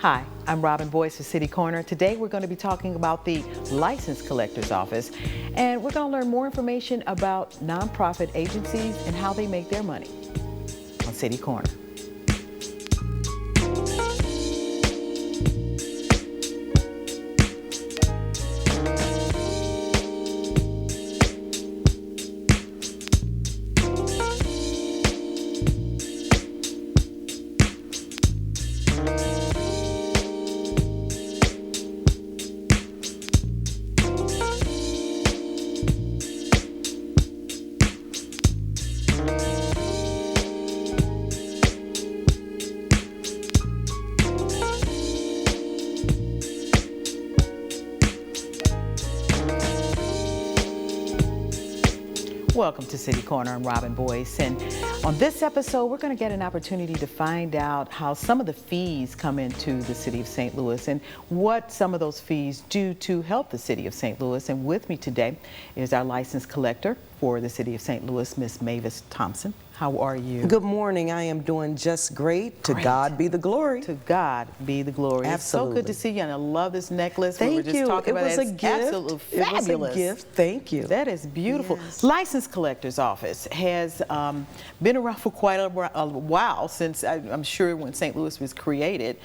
Hi, I'm Robin Boyce of City Corner. Today we're going to be talking about the License Collector's Office, and we're going to learn more information about nonprofit agencies and how they make their money on City Corner. Welcome to City Corner. I'm Robin Boyce, and on this episode we're going to get an opportunity to find out how some of the fees come into the City of St. Louis and what some of those fees do to help the City of St. Louis. And with me today is our license collector for the City of St. Louis, Miss Mavis Thompson. How are you? Good morning. I am doing just great. To God be the glory. To God be the glory. Absolutely. It's so good to see you, and I love this necklace. Thank we were just you. talking It about was a gift. Absolutely fabulous. It was a gift. Thank you. That is beautiful. Yes. License Collector's Office has been around for quite a while, since I'm sure when St. Louis was created,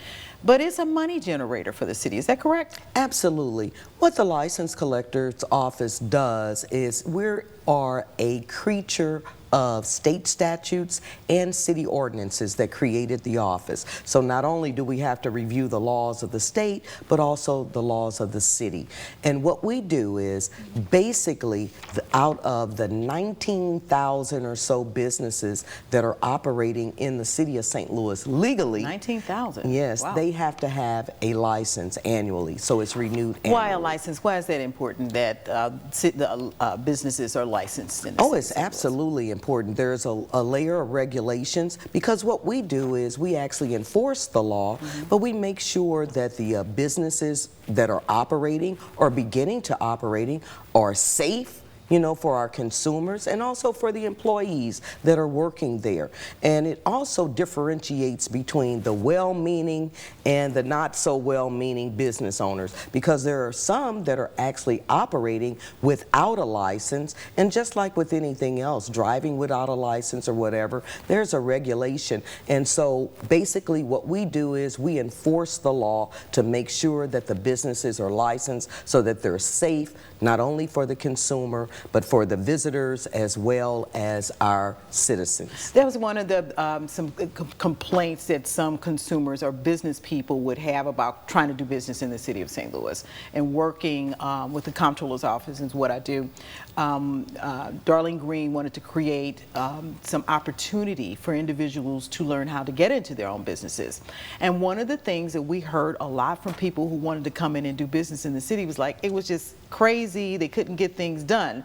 but it's a money generator for the city. Is that correct? Absolutely. What the License Collector's Office does is we are a creature of state statutes and city ordinances that created the office. So not only do we have to review the laws of the state, but also the laws of the city. And what we do is basically out of the 19,000 or so businesses that are operating in the city of St. Louis legally. 19,000? Yes, wow. They have to have a license annually, so it's renewed annually. Why a license? Why is that important that the businesses are licensed in the city? It's absolutely important. There's a layer of regulations, because what we do is we actually enforce the law, but we make sure that the businesses that are operating or beginning to operating are safe, for our consumers and also for the employees that are working there. And it also differentiates between the well-meaning and the not so well-meaning business owners, because there are some that are actually operating without a license, and just like with anything else, driving without a license or whatever, there's a regulation. And so basically what we do is we enforce the law to make sure that the businesses are licensed so that they're safe, not only for the consumer, but for the visitors as well as our citizens. That was one of the some complaints that some consumers or business people would have about trying to do business in the city of St. Louis. And working with the comptroller's office is what I do. Darlene Green wanted to create some opportunity for individuals to learn how to get into their own businesses. And one of the things that we heard a lot from people who wanted to come in and do business in the city was like, it was just crazy, they couldn't get things done,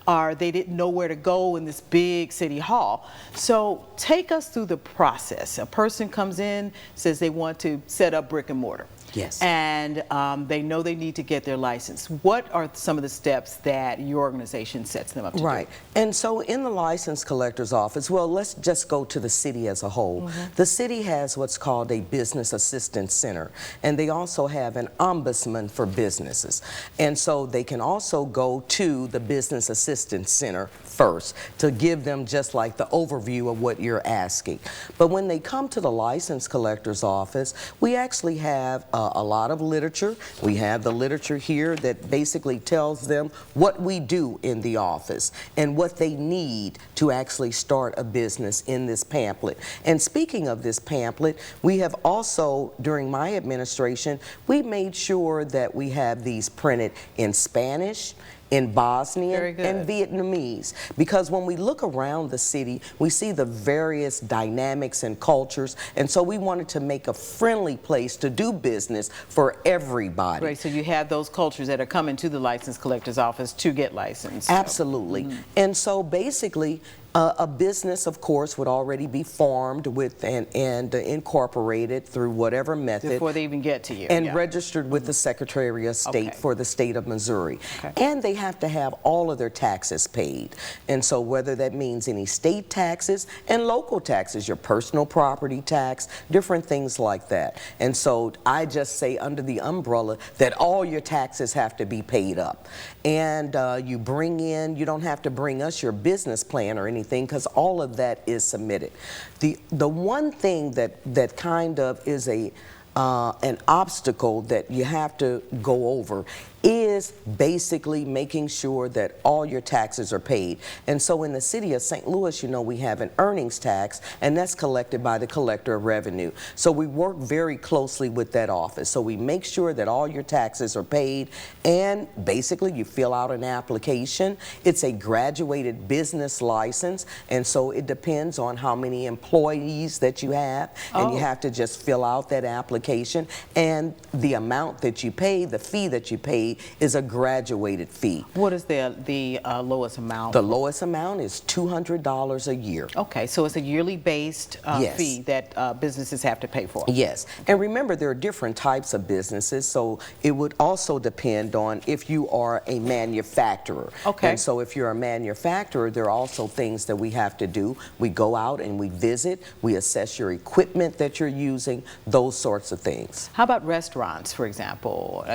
or they didn't know where to go in this big city hall. So take us through the process. A person comes in, says they want to set up brick and mortar. Yes. And they know they need to get their license. What are some of the steps that your organization sets them up to do? Right. And so in the License Collector's Office, well, let's just go to the city as a whole. The city has what's called a Business Assistance Center, and they also have an ombudsman for businesses. And so they can also go to the Business Assistance Center first to give them just like the overview of what you're asking. But when they come to the License Collector's Office, we actually have a lot of literature. We have the literature here that basically tells them what we do in the office and what they need to actually start a business in this pamphlet. And speaking of this pamphlet, we have also, during my administration, we made sure that we have these printed in Spanish, in Bosnian and Vietnamese, because when we look around the city, we see the various dynamics and cultures, and so we wanted to make a friendly place to do business for everybody. Right, so you have those cultures that are coming to the License Collector's Office to get licensed. Absolutely. And so basically, A business, of course, would already be formed with and incorporated through whatever method. Before they even get to you. And yeah. registered with the Secretary of State Okay. for the state of Missouri. Okay. And they have to have all of their taxes paid. And so whether that means any state taxes and local taxes, your personal property tax, different things like that. And so I just say under the umbrella that all your taxes have to be paid up. And you bring in, you don't have to bring us your business plan or anything because all of that is submitted. The one thing that kind of is an obstacle that you have to go over is basically making sure that all your taxes are paid. And so in the city of St. Louis, you know, we have an earnings tax, and that's collected by the Collector of Revenue. So we work very closely with that office. So we make sure that all your taxes are paid, and basically you fill out an application. It's a graduated business license, and so it depends on how many employees that you have, and you have to just fill out that application, and the amount that you pay, the fee that you pay, is a graduated fee. What is the lowest amount? The lowest amount is $200 a year. Okay, so it's a yearly based Yes. fee that businesses have to pay for. Yes, and remember there are different types of businesses, so it would also depend on if you are a manufacturer. Okay. And so if you're a manufacturer, there are also things that we have to do. We go out and we visit, we assess your equipment that you're using, those sorts of things. How about restaurants, for example?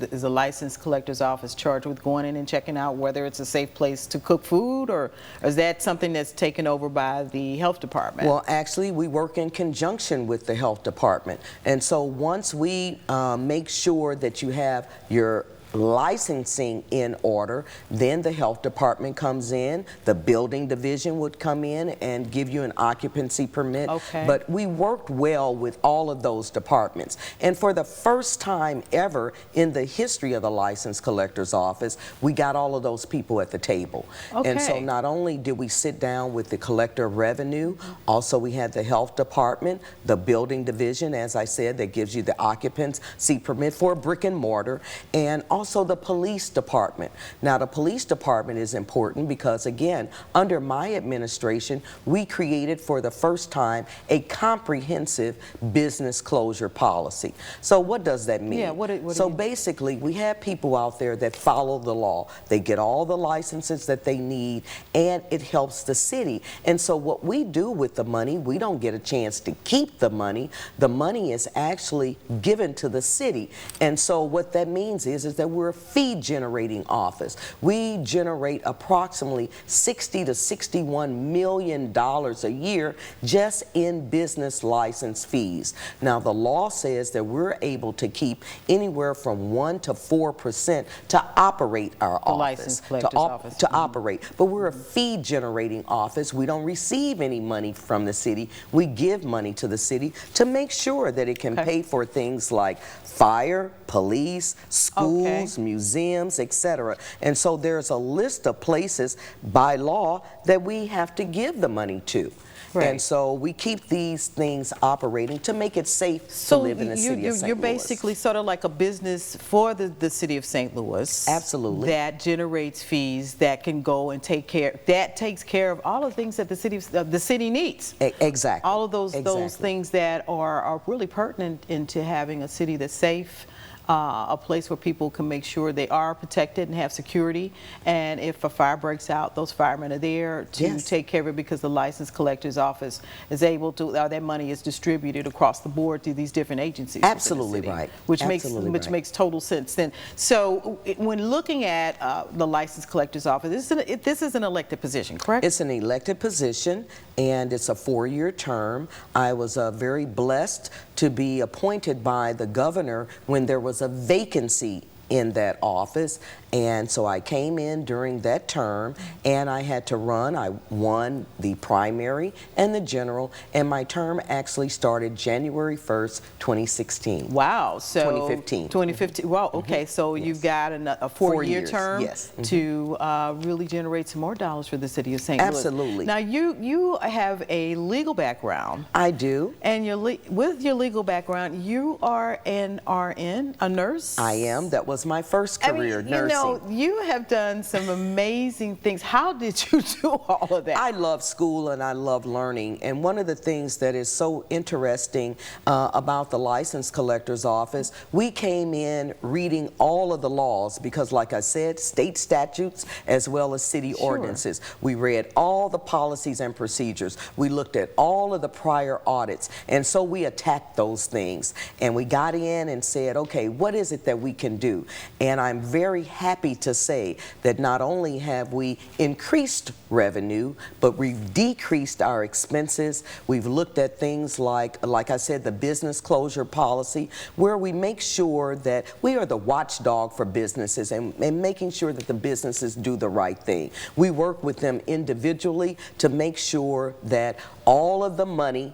Is a licensed collector's office charged with going in and checking out whether it's a safe place to cook food, or is that something that's taken over by the health department? Well, actually, we work in conjunction with the health department. And so once we make sure that you have your licensing in order, then the health department comes in, the building division would come in and give you an occupancy permit. Okay. But we worked well with all of those departments. And for the first time ever in the history of the licensed collector's office, we got all of those people at the table. Okay. And so not only did we sit down with the Collector of Revenue, also we had the health department, the building division, as I said, that gives you the occupancy permit for a brick and mortar, and also the police department. Now, the police department is important because, again, under my administration, we created for the first time a comprehensive business closure policy. So what does that mean? Yeah, what do so you... basically, we have people out there that follow the law. They get all the licenses that they need, and it helps the city. And so what we do with the money, we don't get a chance to keep the money. The money is actually given to the city. And so what that means is that we're a fee generating office. We generate approximately $60 to $61 million a year just in business license fees. Now, the law says that we're able to keep anywhere from 1 to 4% to operate our office. Licensed collector's office. To operate. But we're a fee generating office. We don't receive any money from the city. We give money to the city to make sure that it can pay for things like fire, police, schools, museums, etc. And so there's a list of places by law that we have to give the money to. Right. And so we keep these things operating to make it safe to live in the city of St. Louis. You're basically sort of like a business for the city of St. Louis. Absolutely. That generates fees that can go and takes care of all the things that the city needs. Exactly. All of those things that are really pertinent into having a city that's safe, a place where people can make sure they are protected and have security, and if a fire breaks out, those firemen are there to take care of it, because the licensed collector's office is able to, that money is distributed across the board to these different agencies. Absolutely right. Which makes total sense then. So when looking at the licensed collector's office, this is an elected position, correct? It's an elected position, and it's a 4-year term. I was very blessed to be appointed by the governor when there was a vacancy in that office, and so I came in during that term, and I had to run. I won the primary and the general, and my term actually started January 1st, 2016. Wow. So 2015. 2015. Wow. Okay. So you've got a 4-year term to really generate some more dollars for the city of St. Louis. Absolutely. Now you have a legal background. I do. And with your legal background, you are an RN, a nurse. I am. That was was my first career, nursing. You know, you have done some amazing things. How did you do all of that? I love school and I love learning, and one of the things that is so interesting about the license collector's office, we came in reading all of the laws because, like I said, state statutes as well as city ordinances. We read all the policies and procedures. We looked at all of the prior audits, and so we attacked those things, and we got in and said, okay, what is it that we can do? And I'm very happy to say that not only have we increased revenue, but we've decreased our expenses. We've looked at things like I said, the business closure policy, where we make sure that we are the watchdog for businesses and making sure that the businesses do the right thing. We work with them individually to make sure that all of the money,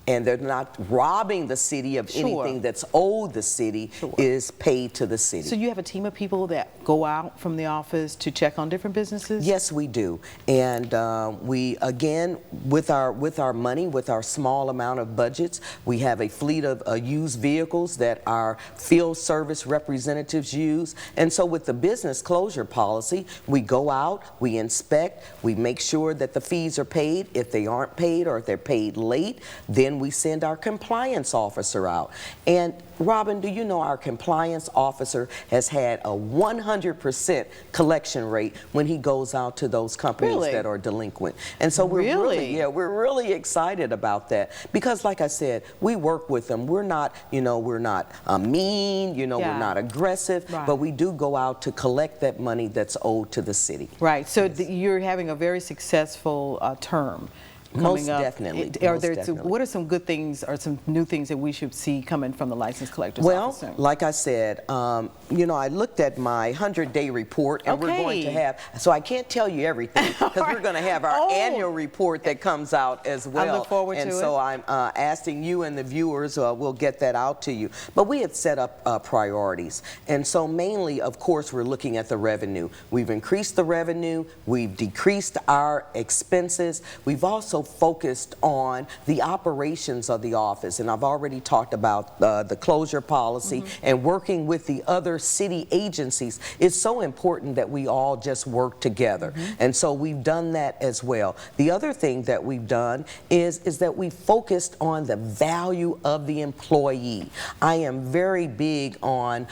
and they're not robbing the city of anything that's owed the city, is paid to the city. So you have a team of people that go out from the office to check on different businesses? Yes, we do. And we, again, with our money, with our small amount of budgets, we have a fleet of used vehicles that our field service representatives use. And so with the business closure policy, we go out, we inspect, we make sure that the fees are paid. If they aren't paid or if they're paid late, then we send our compliance officer out. And Robin, do you know our compliance officer has had a 100% collection rate when he goes out to those companies that are delinquent. And so we're really excited about that because, like I said, we work with them. We're not, you know, we're not mean, you know, we're not aggressive, but we do go out to collect that money that's owed to the city. Right. So you're having a very successful term. Most definitely. What are some good things or some new things that we should see coming from the license collector's office? Well, like I said, you know, I looked at my 100-day report, and we're going to have, so I can't tell you everything because we're going to have our annual report that comes out as well. I look forward to it. And so I'm asking you and the viewers, we'll get that out to you. But we have set up priorities. And so mainly, of course, we're looking at the revenue. We've increased the revenue. We've decreased our expenses. We've also focused on the operations of the office, and I've already talked about the closure policy and working with the other city agencies. It's so important that we all just work together, and so we've done that as well. The other thing that we've done is that we focused on the value of the employee. I am very big on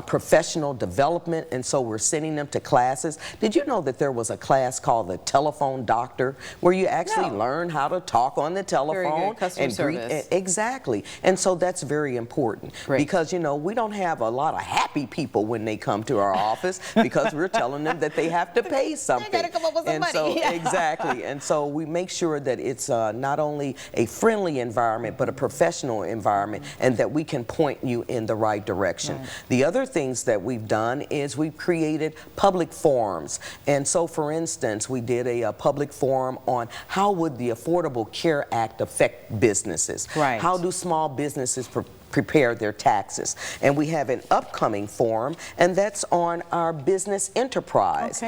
professional development, and so we're sending them to classes. Did you know that there was a class called the telephone doctor where you actually learn how to talk on the telephone and greet? Exactly. And so that's very important because, you know, we don't have a lot of happy people when they come to our office because we're telling them that they have to pay something. They gotta come up with some money. So exactly. And so we make sure that it's not only a friendly environment but a professional environment, and that we can point you in the right direction. The other things that we've done is we've created public forums. And so, for instance, we did a public forum on how would the Affordable Care Act affect businesses? How do small businesses prepare their taxes? And we have an upcoming forum, and that's on our business enterprise.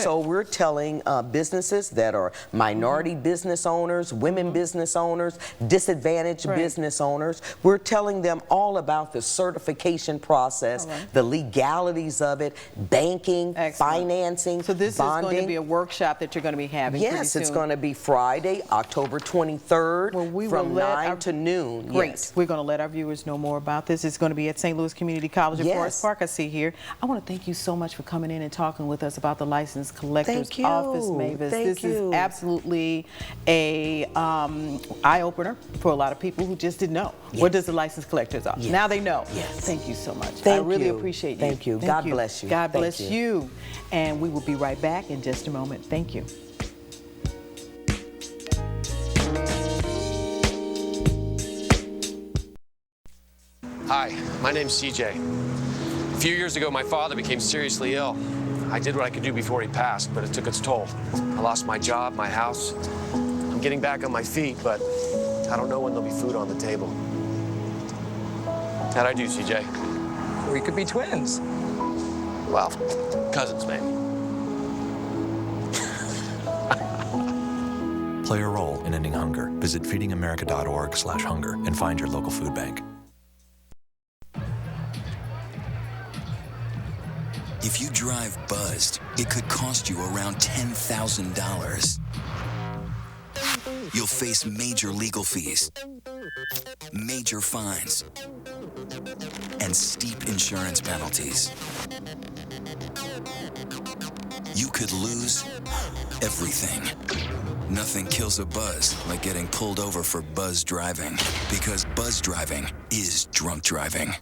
So we're telling businesses that are minority business owners, women business owners, disadvantaged business owners, we're telling them all about the certification process, the legalities of it, banking, financing, So this bonding. is going to be a workshop that you're going to be having Yes, it's going to be Friday, October 23rd from 9 to noon. Great. We're going to let our viewers know more about this. It's going to be at St. Louis Community College at Forest Park, I see here. I want to thank you so much for coming in and talking with us about the License Collector's Office, Mavis. This is absolutely a eye-opener for a lot of people who just didn't know. What does the License Collector's Office? Now they know. Thank you so much. I really appreciate you. Thank you. God bless you. God bless you. And we will be right back in just a moment. Thank you. Hi, my name's CJ. A few years ago, my father became seriously ill. I did what I could do before he passed, but it took its toll. I lost my job, my house. I'm getting back on my feet, but I don't know when there'll be food on the table. How'd I do, CJ? We could be twins. Well, cousins, maybe. Play a role in ending hunger. Visit feedingamerica.org/hunger and find your local food bank. If you drive buzzed, it could cost you around $10,000. You'll face major legal fees, major fines, and steep insurance penalties. You could lose everything. Nothing kills a buzz like getting pulled over for buzz driving, because buzz driving is drunk driving.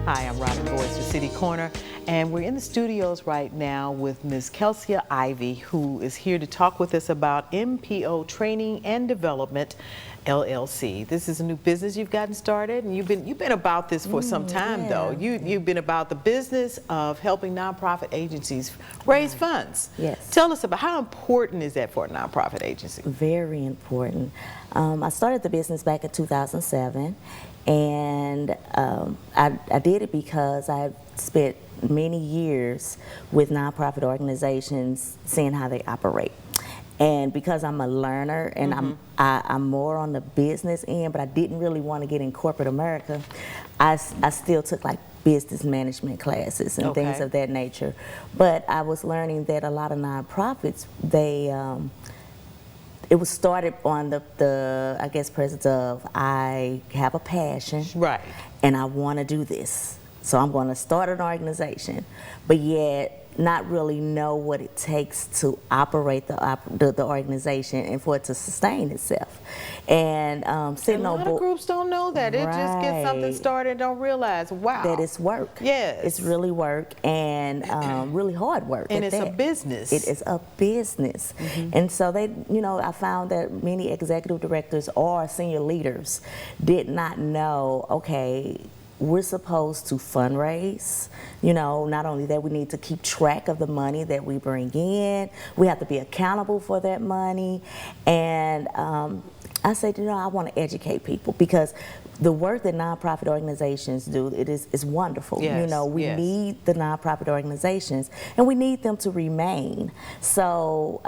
Hi, I'm Robin Boyce for City Corner, and we're in the studios right now with Ms. Kelsia Ivy, who is here to talk with us about MPO Training and Development, LLC. This is a new business you've gotten started, and you've been about this for some time, though. You've been about the business of helping nonprofit agencies raise funds. Yes. Tell us about how important is that for a nonprofit agency? Very important. I started the business back in 2007, and I did it because I spent many years with nonprofit organizations, seeing how they operate. And because I'm a learner and I'm more on the business end, but I didn't really want to get in corporate America, I still took like business management classes and things of that nature. But I was learning that a lot of nonprofits, it was started on the I guess, premise of, I have a passion, Right. and I want to do this. So I'm going to start an organization, but yet not really know what it takes to operate the organization and for it to sustain itself. And sitting a on lot of groups don't know that. It just gets something Right. started and don't realize, wow. that it's work. Yes. It's really work, and really hard work. And at it's a that. business. It is a business. And so I found that many executive directors or senior leaders did not know, okay, we're supposed to fundraise. Not only that, we need to keep track of the money that we bring in. We have to be accountable for that money. And I said, I want to educate people, because the work that nonprofit organizations do, is wonderful. Yes, We yes. need the nonprofit organizations, and we need them to remain. So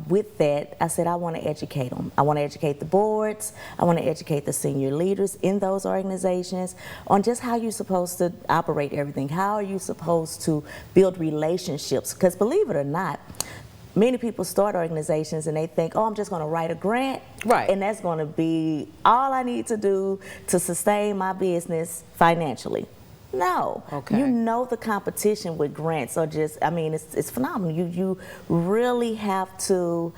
with that, I said, I want to educate them. I want to educate the boards. I want to educate the senior leaders in those organizations on just how you're supposed to operate everything. How are you supposed to build relationships? Because believe it or not, many people start organizations and they think, oh, I'm just going to write a grant, Right. and that's going to be all I need to do to sustain my business financially. No. Okay. The competition with grants are just, it's phenomenal. You really have to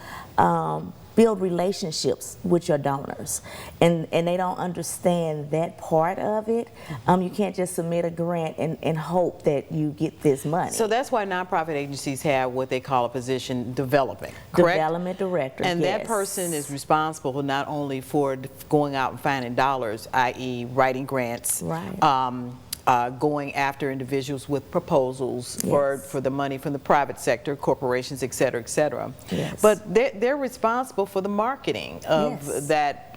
build relationships with your donors, and they don't understand that part of it. You can't just submit a grant and hope that you get this money. So that's why nonprofit agencies have what they call a position, development, correct? Development director, And yes. that person is responsible not only for going out and finding dollars, i.e. writing grants, Right. Going after individuals with proposals Yes. for the money from the private sector, corporations, et cetera, et cetera. Yes. But they're responsible for the marketing of Yes.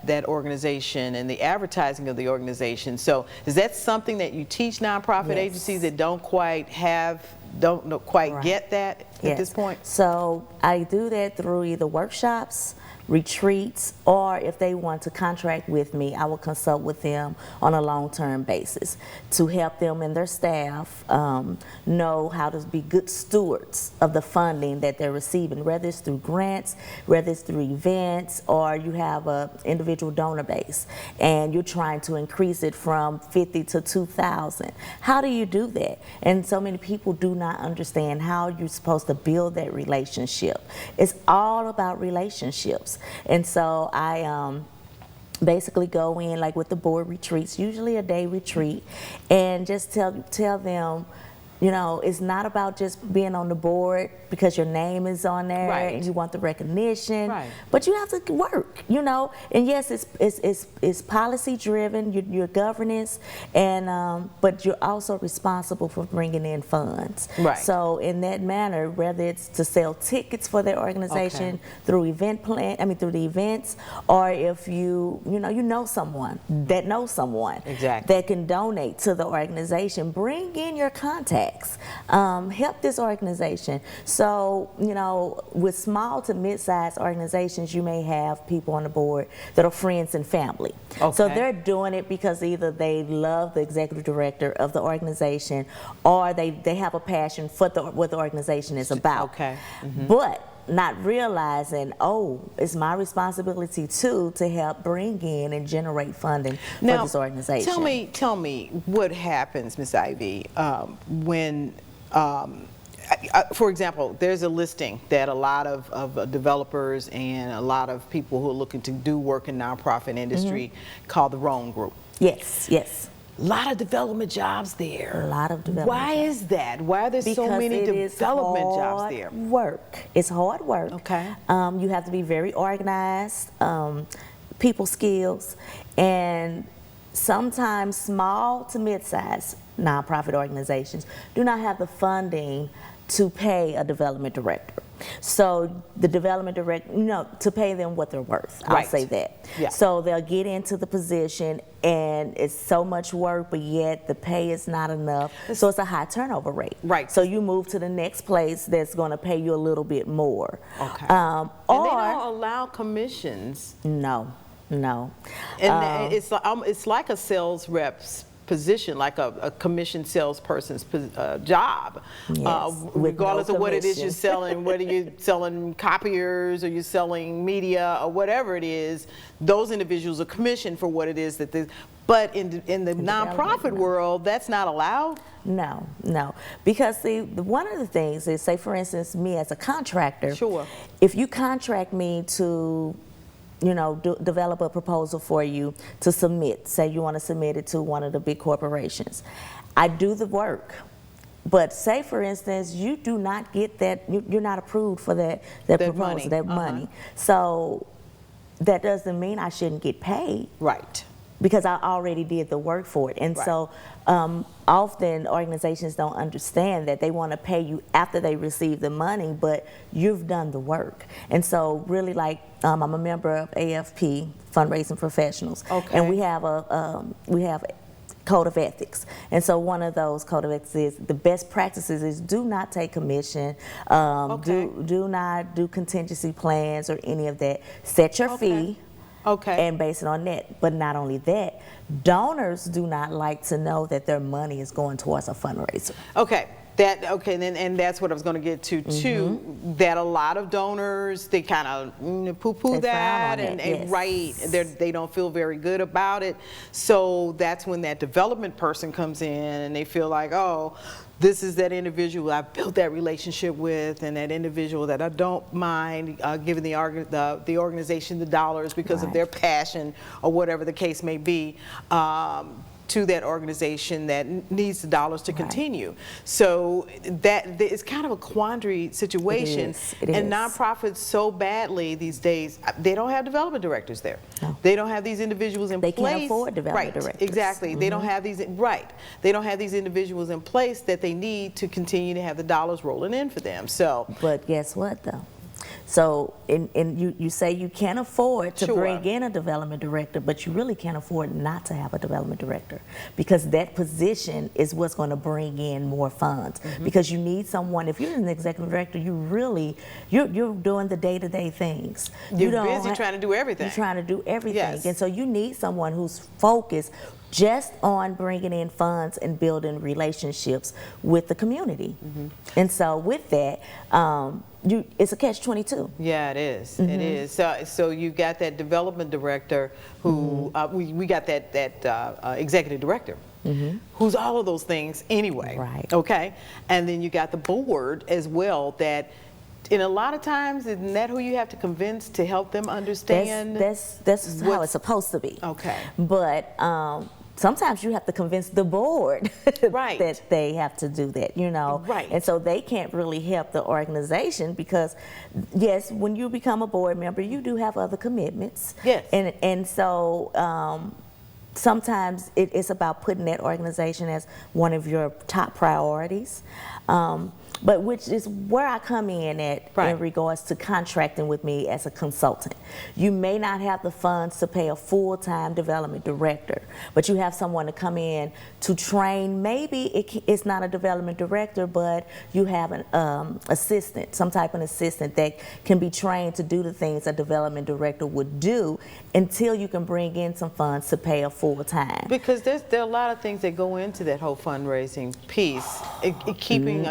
that organization and the advertising of the organization. So is that something that you teach nonprofit Yes. agencies that don't quite Right. get that at this point? So I do that through either workshops, retreats, or if they want to contract with me, I will consult with them on a long-term basis to help them and their staff know how to be good stewards of the funding that they're receiving, whether it's through grants, whether it's through events, or you have an individual donor base and you're trying to increase it from 50 to 2,000. How do you do that? And so many people do not understand how you're supposed to build that relationship. It's all about relationships. And so I basically go in like with the board retreats, usually a day retreat, and just tell them, it's not about just being on the board because your name is on there Right. and you want the recognition, Right. but you have to work, And yes, it's policy driven, your governance, and but you're also responsible for bringing in funds. Right. So in that manner, whether it's to sell tickets for their organization through through the events, or if you know someone that knows someone Exactly. that can donate to the organization, bring in your contacts. tax. Help this organization. So, you know, with small to mid-sized organizations, you may have people on the board that are friends and family. Okay. So they're doing it because either they love the executive director of the organization, or they have a passion for what the organization is about. Okay. But not realizing, oh, it's my responsibility too to help bring in and generate funding for this organization. Tell me what happens, Ms. Ivy, when, for example, there's a listing that a lot of developers and a lot of people who are looking to do work in nonprofit industry called the Roan Group. Yes, yes. A lot of development jobs there. A lot of development Why is that? Why are there so many development jobs there? Work. It's hard work. Okay. You have to be very organized, people skills, and sometimes small to mid-sized nonprofit organizations do not have the funding to pay a development director. So the development director, you know, to pay them what they're worth, I'll say that. Yeah. So they'll get into the position and it's so much work, but yet the pay is not enough. So it's a high turnover rate. Right. So you move to the next place that's going to pay you a little bit more. Okay. Or And they don't allow commissions. no. And it's like a sales rep's position, like a commissioned salesperson's job. Yes, regardless of what it is commission. you're selling, whether you're selling copiers or you're selling media or whatever it is, those individuals are commissioned for what it is that they. But in the nonprofit world, that's not allowed. No, because see, one of the things is, say for instance, me as a contractor. Sure. If you contract me to, you know, develop a proposal for you to submit. Say you want to submit it to one of the big corporations. I do the work. But say, for instance, you do not get that, you're not approved for that proposal, money. that money. So that doesn't mean I shouldn't get paid. Right. Because I already did the work for it. And Right. so often organizations don't understand that. They want to pay you after they receive the money, but you've done the work. And so really, like, I'm a member of AFP, Fundraising Professionals. Okay. And we have a code of ethics. And so one of those code of ethics is the best practices is do not take commission, do not do contingency plans or any of that. Set your fee. Okay. And base it on that. But not only that, donors do not like to know that their money is going towards a fundraiser. Okay. And that's what I was going to get to too. That a lot of donors, they kind of poo-poo that, and yes. they don't feel very good about it. So that's when that development person comes in, and they feel like, oh, this is that individual I've built that relationship with, and that individual that I don't mind giving the organization the dollars because of their passion or whatever the case may be. To that organization that needs the dollars to continue. So that it's kind of a quandary situation. It and is. nonprofits so badly these days, they don't have development directors there. No. They don't have these individuals in place. They can't afford development directors. Exactly. They don't have these, they don't have these individuals in place that they need to continue to have the dollars rolling in for them. So. But guess what though? So you say you can't afford to bring in a development director, but you really can't afford not to have a development director, because that position is what's going to bring in more funds. Because you need someone. If you're an executive director, you're doing the day-to-day things. You're busy trying to do everything. You're trying to do everything. Yes. And so you need someone who's focused just on bringing in funds and building relationships with the community. And so with that, it's a catch-22. Yeah, it is. It is. So you got that development director who we got that executive director. Who's all of those things anyway. Right. Okay. And then you got the board as well. That, in a lot of times, isn't that who you have to convince to help them understand? That's how it's supposed to be. Okay. But sometimes you have to convince the board that they have to do that, you know. Right. And so they can't really help the organization because, yes, when you become a board member, you do have other commitments. Yes. And so sometimes it's about putting that organization as one of your top priorities. But which is where I come in at in regards to contracting with me as a consultant. You may not have the funds to pay a full-time development director, but you have someone to come in to train. Maybe it's not a development director, but you have an assistant, some type of assistant that can be trained to do the things a development director would do until you can bring in some funds to pay a full-time. Because there are a lot of things that go into that whole fundraising piece, keeping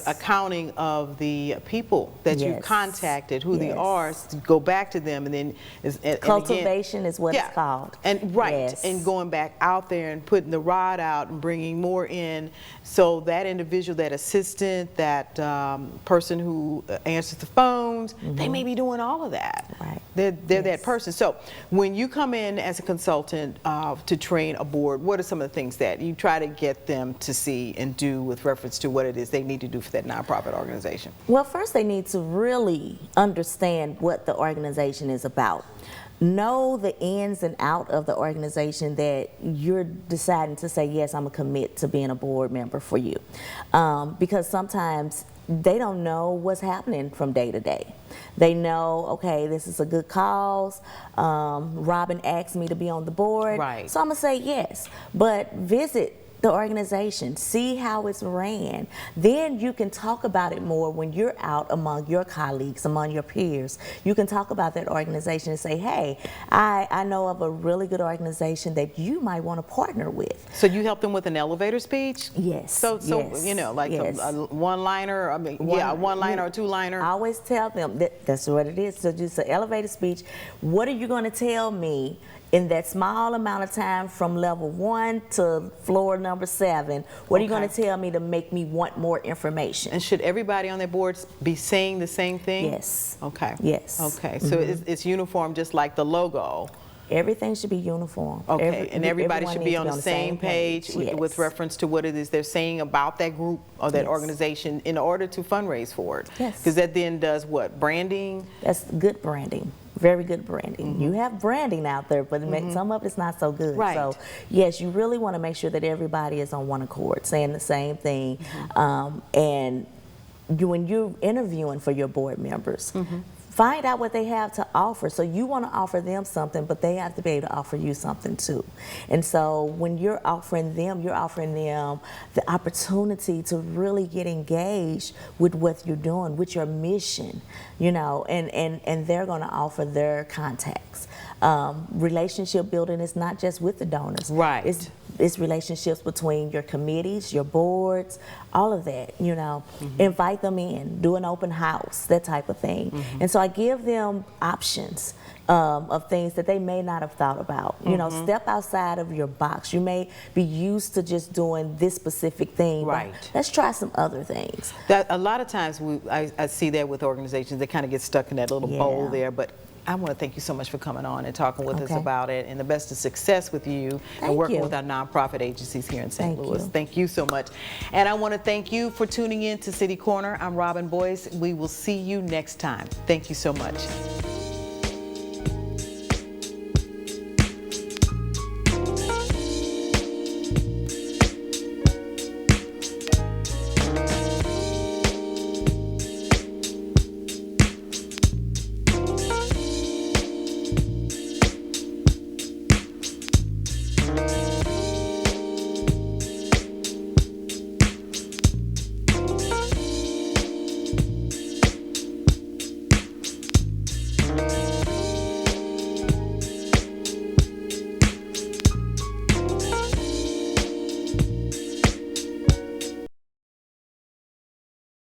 accounting of the people that you've contacted, who they are, to go back to them, and then cultivation is what it's called. And and going back out there and putting the rod out and bringing more in, so that individual, that assistant, that person who answers the phones, they may be doing all of that. Right. They're that person. So when you come in as a consultant to train a board, what are some of the things that you try to get them to see and do with reference to what it is they need to do for that nonprofit organization? Well, first they need to really understand what the organization is about. Know the ins and out of the organization that you're deciding to say, yes, I'm going to commit to being a board member for you. Because sometimes they don't know what's happening from day to day. They know, okay, this is a good cause. Robin asked me to be on the board. Right. So I'm going to say yes. But visit the organization, see how it's ran. Then you can talk about it more when you're out among your colleagues, among your peers. You can talk about that organization and say, hey, I know of a really good organization that you might want to partner with. So you help them with an elevator speech? Yes. So you know, like a one-liner, I mean, a one-liner or two-liner? I always tell them that's what it is. So just an elevator speech. What are you going to tell me in that small amount of time from level 1 to floor number 7, what are you going to tell me to make me want more information? And should everybody on their boards be saying the same thing? Yes. Okay. Yes. Okay, so it's uniform just like the logo. Everything should be uniform. Okay, and everybody should be on the same page with reference to what it is they're saying about that group or that organization in order to fundraise for it. Yes. Because that then does what? Branding? That's good branding. Very good branding. You have branding out there, but some of it's not so good. Right. So yes, you really want to make sure that everybody is on one accord, saying the same thing. And when you're interviewing for your board members, find out what they have to offer. So you want to offer them something, but they have to be able to offer you something too. And so when you're offering them the opportunity to really get engaged with what you're doing, with your mission, you know, and they're going to offer their contacts. Relationship building is not just with the donors. Right. It's relationships between your committees, your boards, all of that, you know. Invite them in, do an open house, that type of thing. And so I give them options of things that they may not have thought about. You know, step outside of your box. You may be used to just doing this specific thing. Right. But let's try some other things. That a lot of times I see that with organizations, they kind of get stuck in that little bowl there, but I want to thank you so much for coming on and talking with us about it, and the best of success with you and working with our nonprofit agencies here in St. Louis. Thank you so much. And I want to thank you for tuning in to City Corner. I'm Robin Boyce. We will see you next time. Thank you so much.